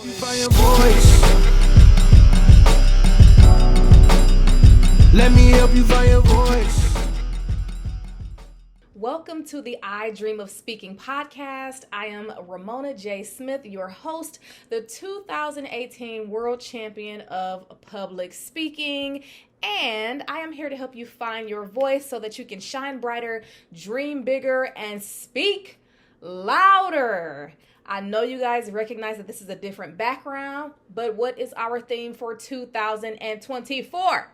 Find your voice. Let me help you find your voice. Welcome to the I Dream of Speaking podcast. I am Ramona J, your host, the 2018 World Champion of Public Speaking. And I am here to help you find your voice so that you can shine brighter, dream bigger, and speak louder. I know you guys recognize that this is a different background, but what is our theme for 2024?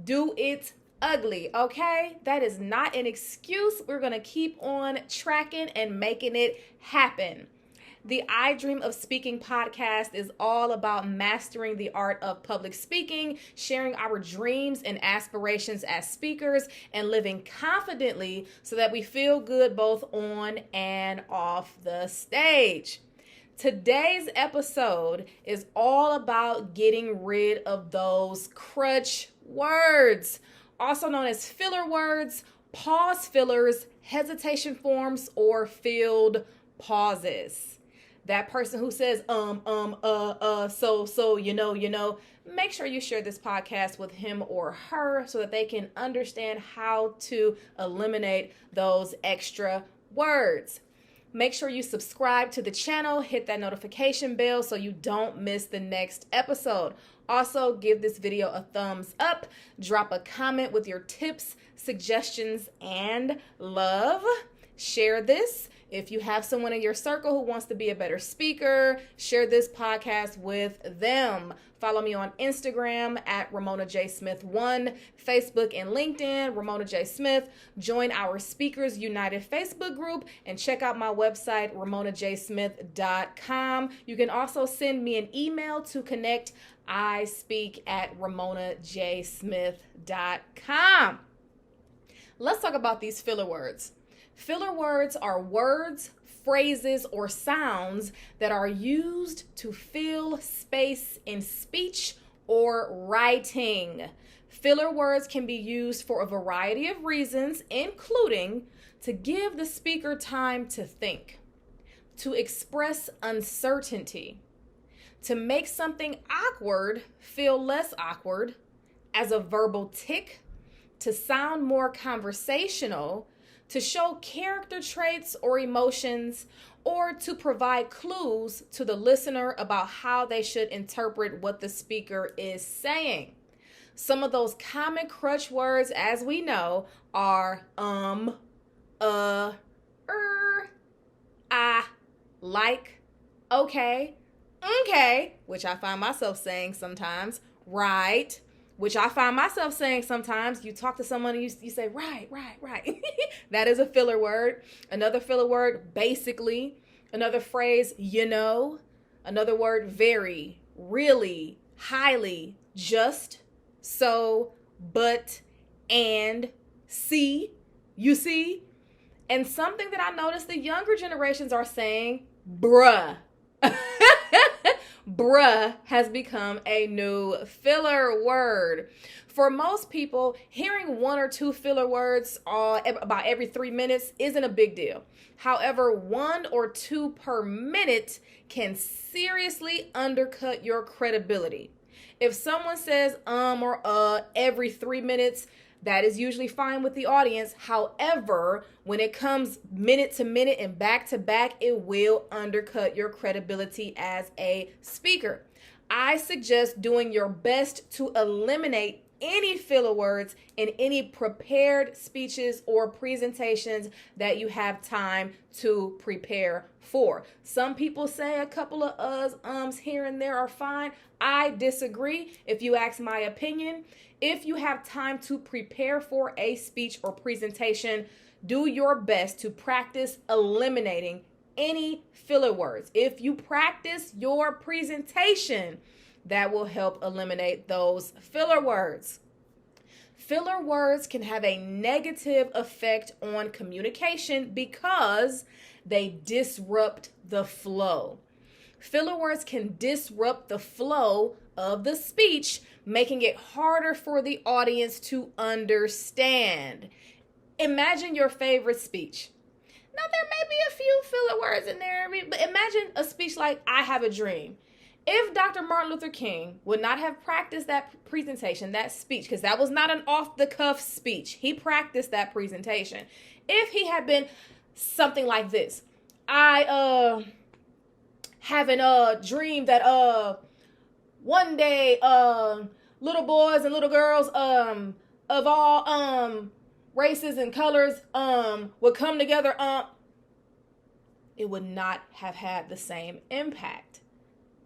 Do it ugly, okay? That is not an excuse. We're going to keep on tracking and making it happen. The I Dream of Speaking podcast is all about mastering the art of public speaking, sharing our dreams and aspirations as speakers, and living confidently so that we feel good both on and off the stage. Today's episode is all about getting rid of those crutch words, also known as filler words, pause fillers, hesitation forms, or filled pauses. That person who says, so, you know, make sure you share this podcast with him or her so that they can understand how to eliminate those extra words. Make sure you subscribe to the channel, hit that notification bell so you don't miss the next episode. Also, give this video a thumbs up, drop a comment with your tips, suggestions, and love. Share this. If you have someone in your circle who wants to be a better speaker, share this podcast with them. Follow me on Instagram at Ramona J Smith 1, Facebook and LinkedIn, Ramona J Smith. Join our Speakers United Facebook group and check out my website, ramonajsmith.com. You can also send me an email to connect. I speak at ramonajsmith.com. Let's talk about these filler words. Filler words are words, phrases, or sounds that are used to fill space in speech or writing. Filler words can be used for a variety of reasons, including to give the speaker time to think, to express uncertainty, to make something awkward feel less awkward, as a verbal tick, to sound more conversational, to show character traits or emotions, or to provide clues to the listener about how they should interpret what the speaker is saying. Some of those common crutch words, as we know, are like, okay, which I find myself saying sometimes, right, which I find myself saying sometimes. You talk to someone and you say, right. That is a filler word. Another filler word, basically. Another phrase, you know. Another word, very, really, highly, just, so, but, and, see, you see. And something that I noticed the younger generations are saying, bruh. Bruh has become a new filler word. For most people, hearing one or two filler words about every 3 minutes isn't a big deal. However, 1 or 2 per minute can seriously undercut your credibility. If someone says or every 3 minutes, that is usually fine with the audience. However, when it comes minute to minute and back to back, it will undercut your credibility as a speaker. I suggest doing your best to eliminate any filler words in any prepared speeches or presentations that you have time to prepare for. Some people say a couple of ums here and there are fine. I disagree. If you ask my opinion, if you have time to prepare for a speech or presentation, do your best to practice eliminating any filler words. If you practice your presentation, that will help eliminate those filler words. Filler words can have a negative effect on communication because they disrupt the flow. Filler words can disrupt the flow of the speech, making it harder for the audience to understand. Imagine your favorite speech. Now, there may be a few filler words in there, but imagine a speech like, I have a dream. If Dr. Martin Luther King would not have practiced that presentation, that speech, because that was not an off-the-cuff speech. He practiced that presentation. If he had been something like this, I have a dream that one day little boys and little girls of all races and colors would come together, it would not have had the same impact.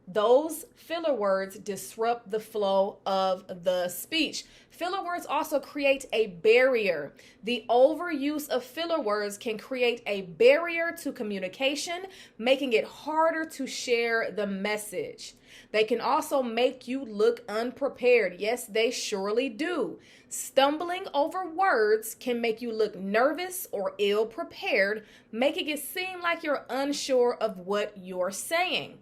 Those filler words disrupt the flow of the speech. Filler words also create a barrier. The overuse of filler words can create a barrier to communication, making it harder to share the message. They can also make you look unprepared. Yes, they surely do. Stumbling over words can make you look nervous or ill-prepared, making it seem like you're unsure of what you're saying.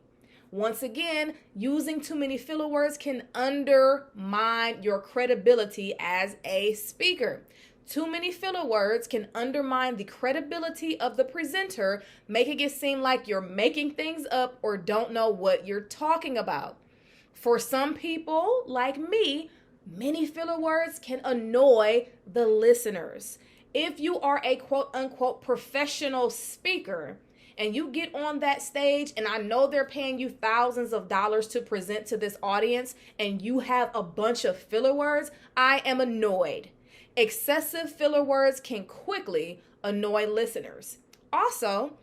Once again, using too many filler words can undermine your credibility as a speaker. Too many filler words can undermine the credibility of the presenter, making it seem like you're making things up or don't know what you're talking about. For some people, like me, many filler words can annoy the listeners. If you are a quote-unquote professional speaker, and you get on that stage, and I know they're paying you thousands of dollars to present to this audience, and you have a bunch of filler words, I am annoyed. Excessive filler words can quickly annoy listeners. Also,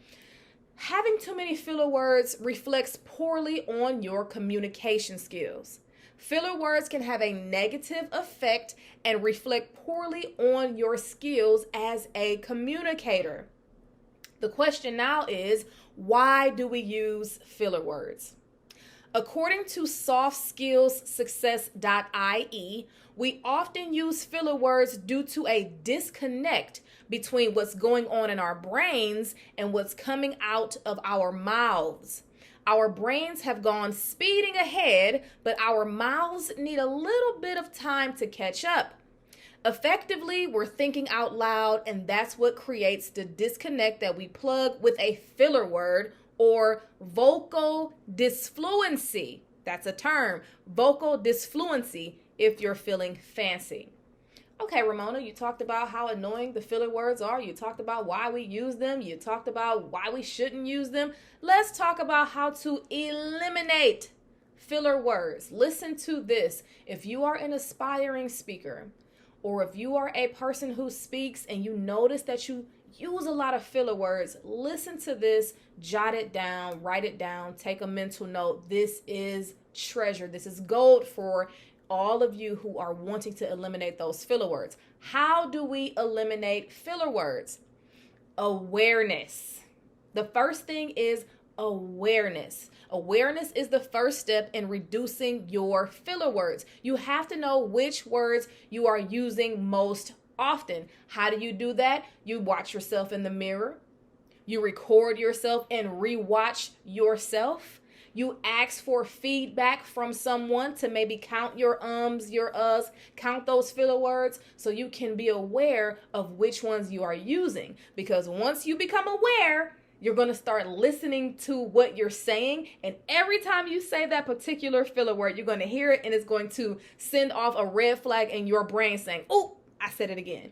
having too many filler words reflects poorly on your communication skills. Filler words can have a negative effect and reflect poorly on your skills as a communicator. The question now is, why do we use filler words? According to softskillssuccess.ie, we often use filler words due to a disconnect between what's going on in our brains and what's coming out of our mouths. Our brains have gone speeding ahead, but our mouths need a little bit of time to catch up. Effectively, we're thinking out loud, and that's what creates the disconnect that we plug with a filler word or vocal disfluency. That's a term, vocal disfluency, if you're feeling fancy. Okay, Ramona, you talked about how annoying the filler words are. You talked about why we use them. You talked about why we shouldn't use them. Let's talk about how to eliminate filler words. Listen to this. If you are an aspiring speaker, or if you are a person who speaks and you notice that you use a lot of filler words, listen to this, jot it down, write it down, take a mental note. This is treasure. This is gold for all of you who are wanting to eliminate those filler words. How do we eliminate filler words? Awareness. The first thing is awareness. Awareness is the first step in reducing your filler words. You have to know which words you are using most often. How do you do that? You watch yourself in the mirror. You record yourself and rewatch yourself. You ask for feedback from someone to maybe count your ums, your uhs, count those filler words so you can be aware of which ones you are using. Because once you become aware, you're going to start listening to what you're saying. And every time you say that particular filler word, you're going to hear it and it's going to send off a red flag in your brain saying, oh, I said it again.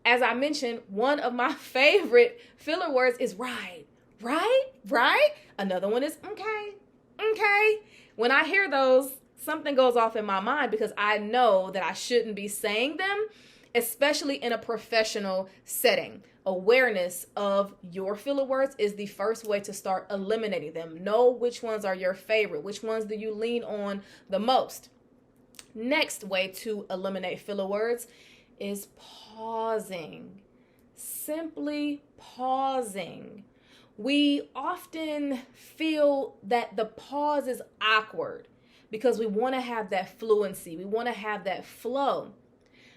As I mentioned, one of my favorite filler words is right. Another one is okay. When I hear those, something goes off in my mind because I know that I shouldn't be saying them, especially in a professional setting. Awareness of your filler words is the first way to start eliminating them. Know which ones are your favorite. Which ones do you lean on the most? Next way to eliminate filler words is pausing. Simply pausing. We often feel that the pause is awkward because we want to have that fluency. We want to have that flow.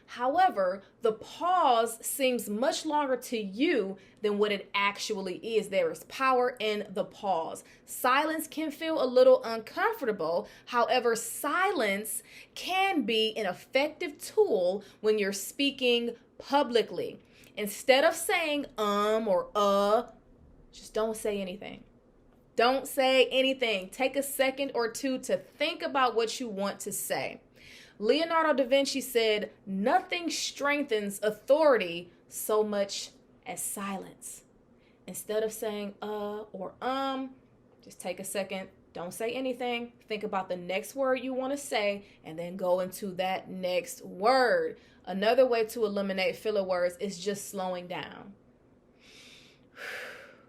However, the pause seems much longer to you than what it actually is. There is power in the pause. Silence can feel a little uncomfortable. However, silence can be an effective tool when you're speaking publicly. Instead of saying or just don't say anything. Don't say anything. Take a second or two to think about what you want to say. Leonardo da Vinci said, nothing strengthens authority so much as silence. Instead of saying or just take a second. Don't say anything. Think about the next word you want to say and then go into that next word. Another way to eliminate filler words is just slowing down.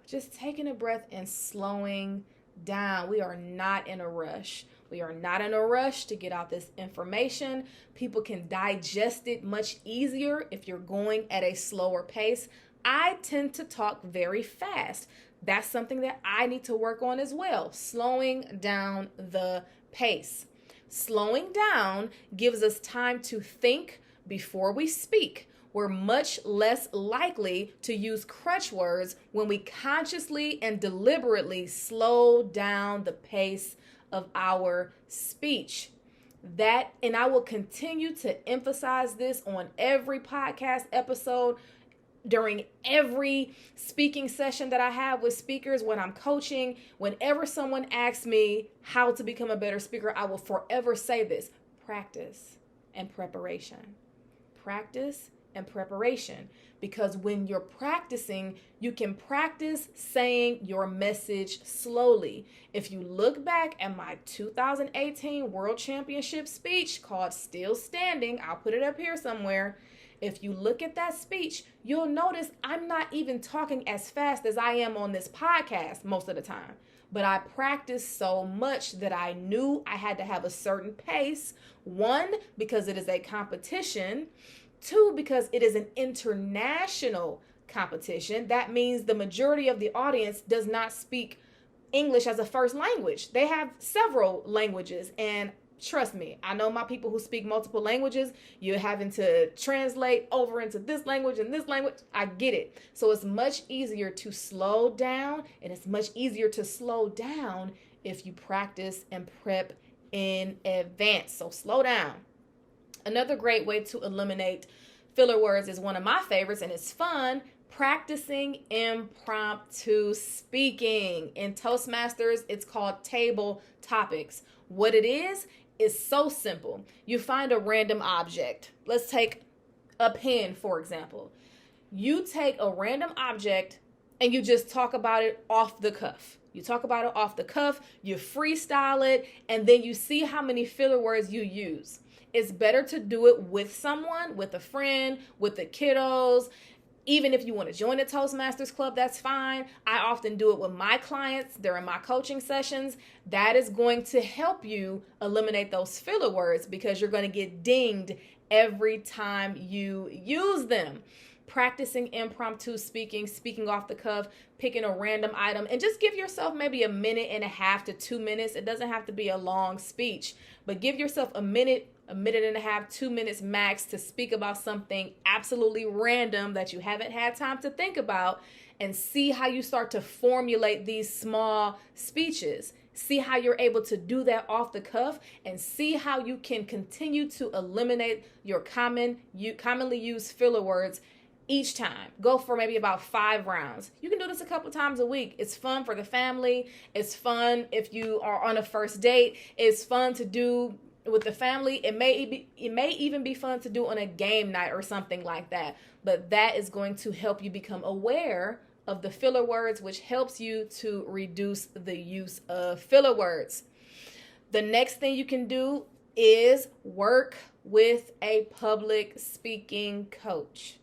Just taking a breath and slowing down. We are not in a rush. We are not in a rush to get out this information. People can digest it much easier if you're going at a slower pace. I tend to talk very fast. That's something that I need to work on as well. Slowing down the pace. Slowing down gives us time to think before we speak. We're much less likely to use crutch words when we consciously and deliberately slow down the pace of our speech. And I will continue to emphasize this on every podcast episode, during every speaking session that I have with speakers, when I'm coaching. Whenever someone asks me how to become a better speaker, I will forever say this: practice and preparation. Practice and preparation. Because when you're practicing, you can practice saying your message slowly. If you look back at my 2018 World Championship speech called Still Standing, I'll put it up here somewhere. If you look at that speech, you'll notice I'm not even talking as fast as I am on this podcast most of the time. But I practiced so much that I knew I had to have a certain pace. 1, because it is a competition. 2, because it is an international competition. That means the majority of the audience does not speak English as a first language. They have several languages. And trust me, I know my people who speak multiple languages. You're having to translate over into this language and this language. I get it. So it's much easier to slow down, and it's much easier to slow down if you practice and prep in advance. So slow down. Another great way to eliminate filler words is one of my favorites, and it's fun: practicing impromptu speaking. In Toastmasters, it's called table topics. What it is so simple. You find a random object. Let's take a pen, for example. You take a random object and you just talk about it off the cuff. You talk about it off the cuff, you freestyle it, and then you see how many filler words you use. It's better to do it with someone, with a friend, with the kiddos. Even if you want to join the Toastmasters Club, that's fine. I often do it with my clients during my coaching sessions. That is going to help you eliminate those filler words because you're going to get dinged every time you use them. Practicing impromptu speaking, speaking off the cuff, picking a random item, and just give yourself maybe 1.5 minutes to 2 minutes. It doesn't have to be a long speech, but give yourself a minute, 1.5 minutes, 2 minutes max to speak about something absolutely random that you haven't had time to think about, and see how you start to formulate these small speeches. See how you're able to do that off the cuff, and see how you can continue to eliminate your commonly used filler words each time. Go for maybe about 5 rounds. You can do this a couple times a week. It's fun for the family. It's fun if you are on a first date. It's fun to do with the family. It may even be fun to do on a game night or something like that. But that is going to help you become aware of the filler words, which helps you to reduce the use of filler words. The next thing you can do is work with a public speaking coach.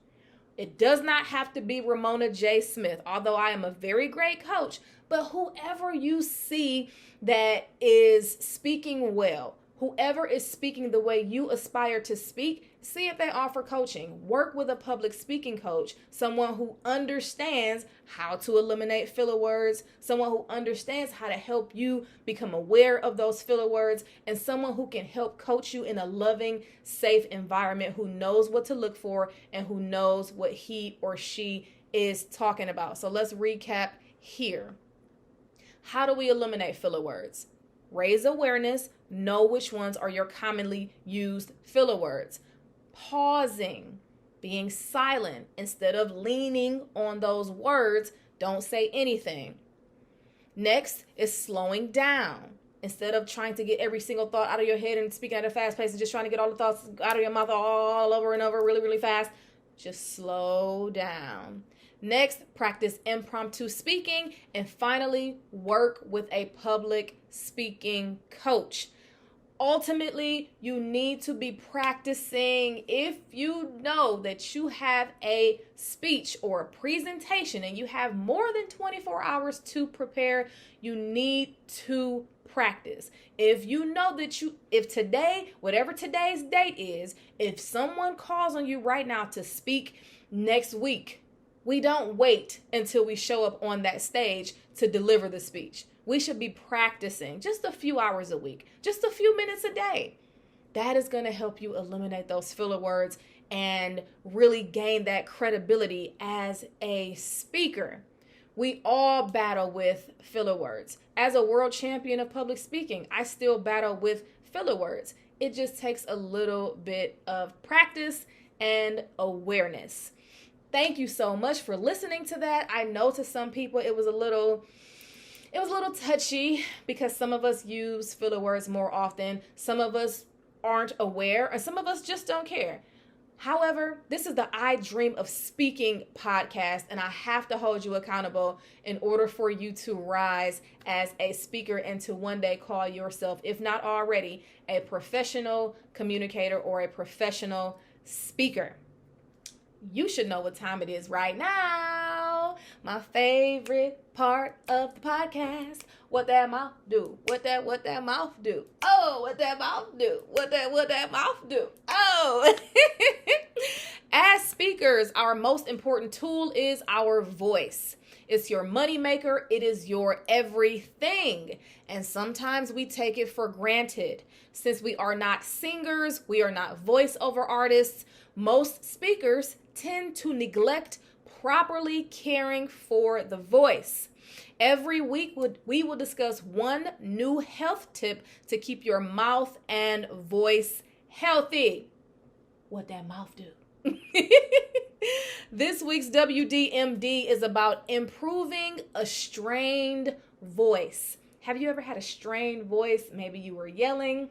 It does not have to be Ramona J. Smith, although I am a very great coach, but whoever you see that is speaking well, whoever is speaking the way you aspire to speak, see if they offer coaching. Work with a public speaking coach, someone who understands how to eliminate filler words, someone who understands how to help you become aware of those filler words, and someone who can help coach you in a loving, safe environment, who knows what to look for and who knows what he or she is talking about. So let's recap here. How do we eliminate filler words? Raise awareness. Know which ones are your commonly used filler words. Pausing, being silent instead of leaning on those words. Don't say anything. Next is slowing down. Instead of trying to get every single thought out of your head and speaking at a fast pace and just trying to get all the thoughts out of your mouth all over and over really, really fast, just slow down. Next, practice impromptu speaking. And finally, work with a public speaking coach. Ultimately, you need to be practicing. If you know that you have a speech or a presentation and you have more than 24 hours to prepare, you need to practice. If you know that if today, whatever today's date is, if someone calls on you right now to speak next week, we don't wait until we show up on that stage to deliver the speech. We should be practicing just a few hours a week, just a few minutes a day. That is going to help you eliminate those filler words and really gain that credibility as a speaker. We all battle with filler words. As a world champion of public speaking, I still battle with filler words. It just takes a little bit of practice and awareness. Thank you so much for listening to that. I know to some people it was a little touchy because some of us use filler words more often. Some of us aren't aware, and some of us just don't care. However, this is the I Dream of Speaking podcast, and I have to hold you accountable in order for you to rise as a speaker and to one day call yourself, if not already, a professional communicator or a professional speaker. You should know what time it is right now. My favorite part of the podcast. What that mouth do? What that mouth do? Oh, what that mouth do? What that mouth do? Oh. As speakers, our most important tool is our voice. It's your moneymaker. It is your everything. And sometimes we take it for granted. Since we are not singers, we are not voiceover artists, most speakers tend to neglect properly caring for the voice. Every week, we will discuss one new health tip to keep your mouth and voice healthy. What that mouth do? This week's WDMD is about improving a strained voice. Have you ever had a strained voice? Maybe you were yelling.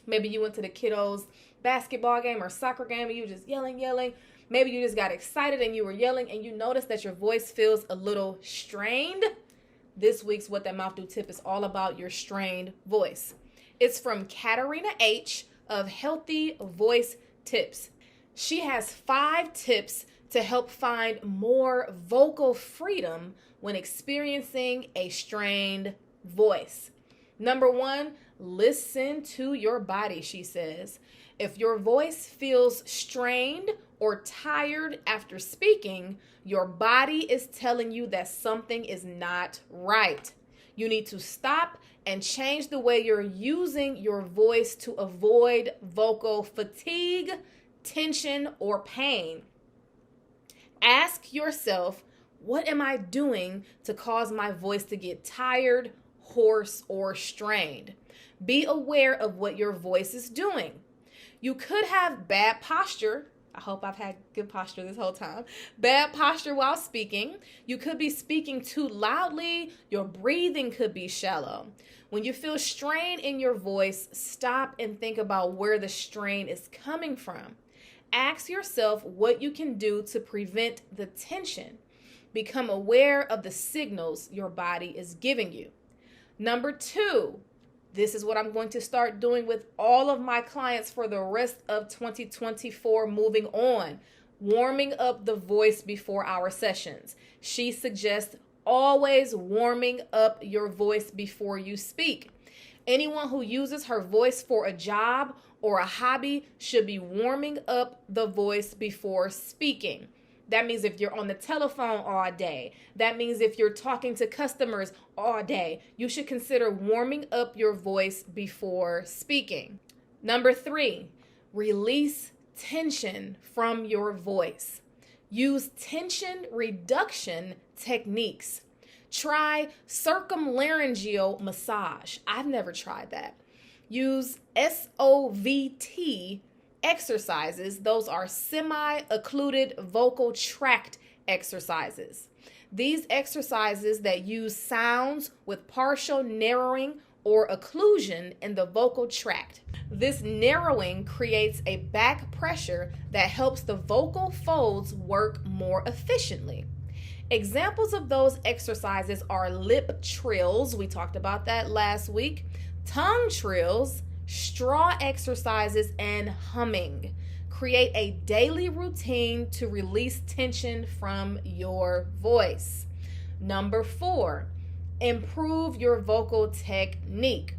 Maybe you went to the kiddos' basketball game or soccer game and you were just yelling. Maybe you just got excited and you were yelling and you noticed that your voice feels a little strained. This week's What That Mouth Do tip is all about your strained voice. It's from Katarina H. of Healthy Voice Tips. She has 5 tips to help find more vocal freedom when experiencing a strained voice. Number 1, listen to your body, she says. If your voice feels strained or tired after speaking, your body is telling you that something is not right. You need to stop and change the way you're using your voice to avoid vocal fatigue, tension, or pain. Ask yourself, what am I doing to cause my voice to get tired, hoarse, or strained? Be aware of what your voice is doing. You could have bad posture. I hope I've had good posture this whole time. Bad posture while speaking. You could be speaking too loudly. Your breathing could be shallow. When you feel strain in your voice, stop and think about where the strain is coming from. Ask yourself what you can do to prevent the tension. Become aware of the signals your body is giving you. Number 2, this is what I'm going to start doing with all of my clients for the rest of 2024 moving on. Warming up the voice before our sessions. She suggests always warming up your voice before you speak. Anyone who uses her voice for a job or a hobby should be warming up the voice before speaking. That means if you're on the telephone all day, that means if you're talking to customers all day, you should consider warming up your voice before speaking. Number 3, release tension from your voice. Use tension reduction techniques. Try circumlaryngeal massage. I've never tried that. Use SOVT exercises. Those are semi-occluded vocal tract exercises. These exercises that use sounds with partial narrowing or occlusion in the vocal tract. This narrowing creates a back pressure that helps the vocal folds work more efficiently. Examples of those exercises are lip trills, we talked about that last week, tongue trills, straw exercises, and humming. Create a daily routine to release tension from your voice. Number 4, improve your vocal technique.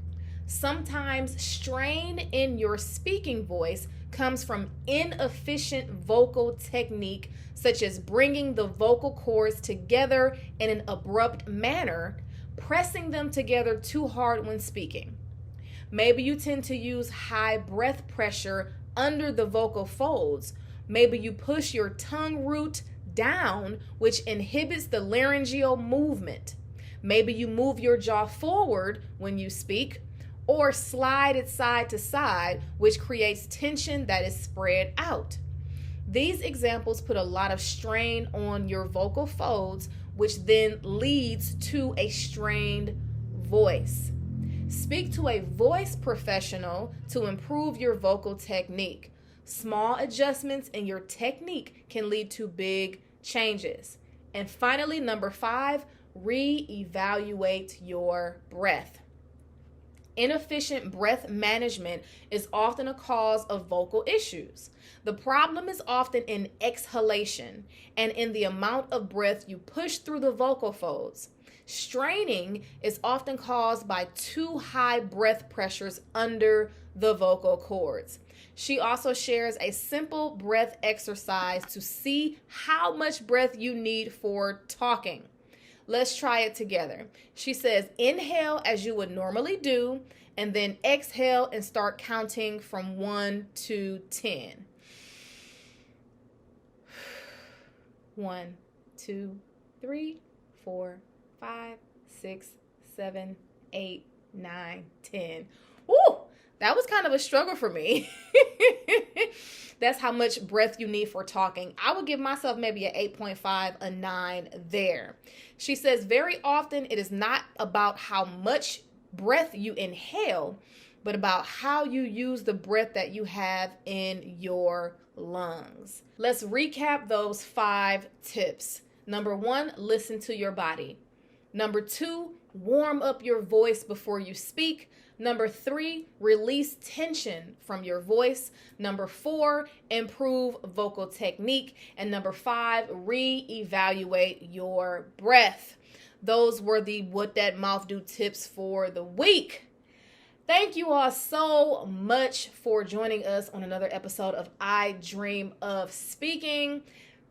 Sometimes strain in your speaking voice comes from inefficient vocal technique, such as bringing the vocal cords together in an abrupt manner, pressing them together too hard when speaking. Maybe you tend to use high breath pressure under the vocal folds. Maybe you push your tongue root down, which inhibits the laryngeal movement. Maybe you move your jaw forward when you speak, or slide it side to side, which creates tension that is spread out. These examples put a lot of strain on your vocal folds, which then leads to a strained voice. Speak to a voice professional to improve your vocal technique. Small adjustments in your technique can lead to big changes. And finally, number 5, reevaluate your breath. Inefficient breath management is often a cause of vocal issues. The problem is often in exhalation and in the amount of breath you push through the vocal folds. Straining is often caused by too high breath pressures under the vocal cords. She also shares a simple breath exercise to see how much breath you need for talking. Let's try it together. She says, inhale as you would normally do, and then exhale and start counting from 1 to 10. 1, 2, 3, 4, 5, 6, 7, 8, 9, 10. Woo! That was kind of a struggle for me. That's how much breath you need for talking. I would give myself maybe an 8.5, a 9 there. She says very often it is not about how much breath you inhale, but about how you use the breath that you have in your lungs. Let's recap those 5 tips. Number 1, listen to your body. Number 2, warm up your voice before you speak. Number 3, release tension from your voice. Number 4, improve vocal technique. And number 5, reevaluate your breath. Those were the What That Mouth Do tips for the week. Thank you all so much for joining us on another episode of I Dream of Speaking.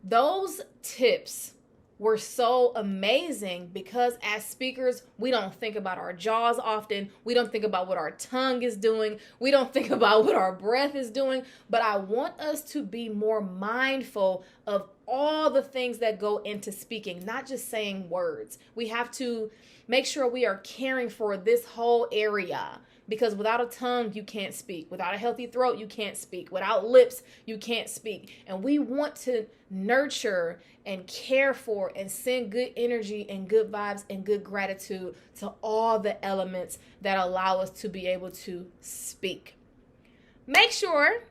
Those tips were so amazing because as speakers, we don't think about our jaws often. We don't think about what our tongue is doing. We don't think about what our breath is doing. But I want us to be more mindful of all the things that go into speaking, not just saying words. We have to make sure we are caring for this whole area. Because without a tongue, you can't speak. Without a healthy throat, you can't speak. Without lips, you can't speak. And we want to nurture and care for and send good energy and good vibes and good gratitude to all the elements that allow us to be able to speak. Make sure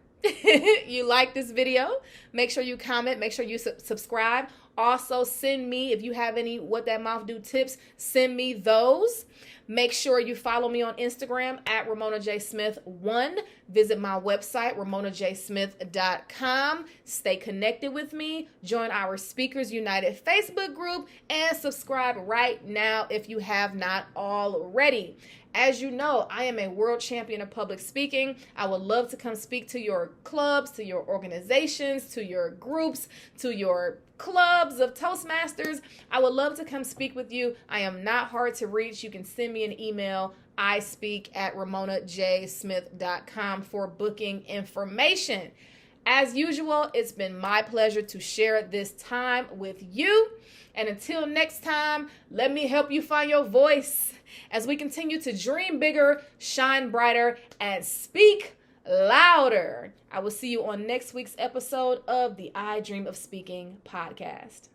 you like this video. Make sure you comment. Make sure you subscribe. Also, send me, if you have any What That Mouth Do tips, send me those. Make sure you follow me on Instagram at Ramona J. Smith 1. Visit my website, ramonajsmith.com. Stay connected with me. Join our Speakers United Facebook group and subscribe right now if you have not already. As you know, I am a world champion of public speaking. I would love to come speak to your clubs, to your organizations, to your groups, to your clubs of Toastmasters. I would love to come speak with you. I am not hard to reach. You can send me an email, ispeak@ramonajsmith.com for booking information. As usual, it's been my pleasure to share this time with you. And until next time, let me help you find your voice as we continue to dream bigger, shine brighter, and speak louder. I will see you on next week's episode of the I Dream of Speaking podcast.